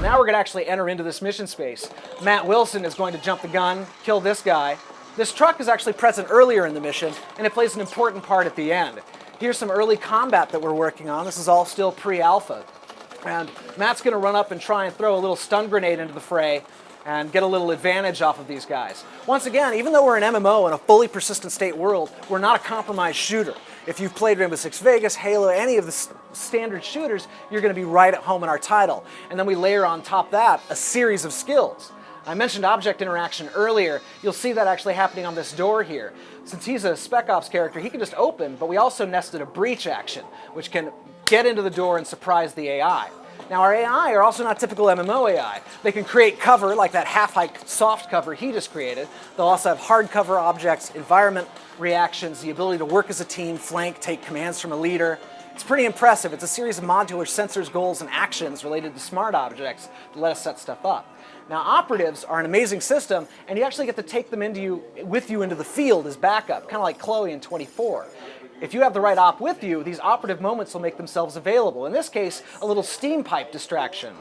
now we're going to actually enter into this mission space. Matt Wilson is going to jump the gun, kill this guy. This truck is actually present earlier in the mission, and it plays an important part at the end. Here's some early combat that we're working on. This is all still pre-alpha. And Matt's going to run up and try and throw a little stun grenade into the fray and get a little advantage off of these guys. Once again, even though we're an MMO in a fully persistent state world, we're not a compromised shooter. If you've played Rainbow Six Vegas, Halo, any of the standard shooters, you're going to be right at home in our title. And then we layer on top of that a series of skills. I mentioned object interaction earlier. You'll see that actually happening on this door here. Since he's a Spec Ops character, he can just open, but we also nested a breach action, which can get into the door and surprise the AI. Now, our AI are also not typical MMO AI. They can create cover, like that half-height soft cover he just created. They'll also have hard cover objects, environment reactions, the ability to work as a team, flank, take commands from a leader. It's pretty impressive. It's a series of modular sensors, goals, and actions related to smart objects to let us set stuff up. Now, operatives are an amazing system, and you actually get to take them with you into the field as backup, kind of like Chloe in 24. If you have the right op with you, these operative moments will make themselves available. In this case, a little steam pipe distraction.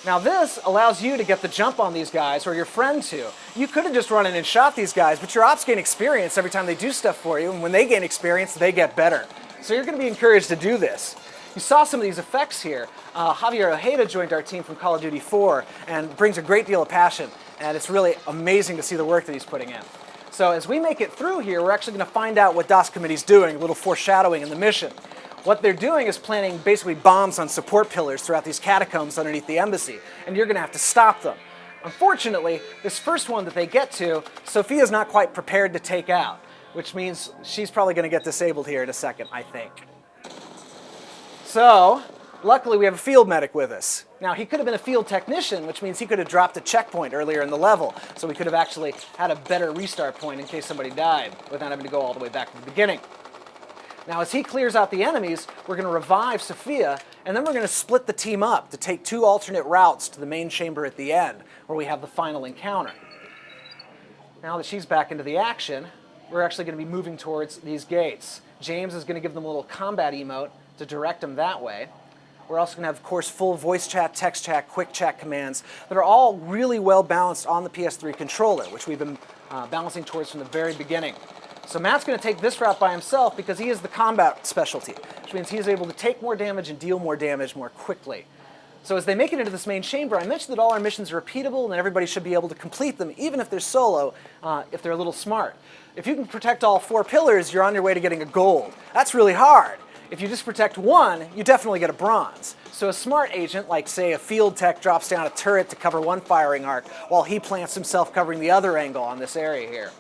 Now this allows you to get the jump on these guys, or your friend to. You could have just run in and shot these guys, but your ops gain experience every time they do stuff for you, and when they gain experience, they get better. So you're going to be encouraged to do this. You saw some of these effects here. Javier Ojeda joined our team from Call of Duty 4 and brings a great deal of passion, and it's really amazing to see the work that he's putting in. So as we make it through here, we're actually going to find out what DOS Committee's doing, a little foreshadowing in the mission. What they're doing is planting basically bombs on support pillars throughout these catacombs underneath the embassy, and you're going to have to stop them. Unfortunately, this first one that they get to, Sophia's not quite prepared to take out, which means she's probably going to get disabled here in a second, I think. So, luckily we have a field medic with us. Now, he could have been a field technician, which means he could have dropped a checkpoint earlier in the level, so we could have actually had a better restart point in case somebody died without having to go all the way back to the beginning. Now, as he clears out the enemies, we're going to revive Sophia, and then we're going to split the team up to take 2 alternate routes to the main chamber at the end, where we have the final encounter. Now that she's back into the action, we're actually going to be moving towards these gates. James is going to give them a little combat emote to direct them that way. We're also going to have, of course, full voice chat, text chat, quick chat commands that are all really well balanced on the PS3 controller, which we've been balancing towards from the very beginning. So Matt's going to take this route by himself because he is the combat specialty, which means he's able to take more damage and deal more damage more quickly. So as they make it into this main chamber, I mentioned that all our missions are repeatable and that everybody should be able to complete them, even if they're solo, if they're a little smart. If you can protect all 4 pillars, you're on your way to getting a gold. That's really hard. If you just protect one, you definitely get a bronze. So a smart agent, like say a field tech, drops down a turret to cover one firing arc, while he plants himself covering the other angle on this area here.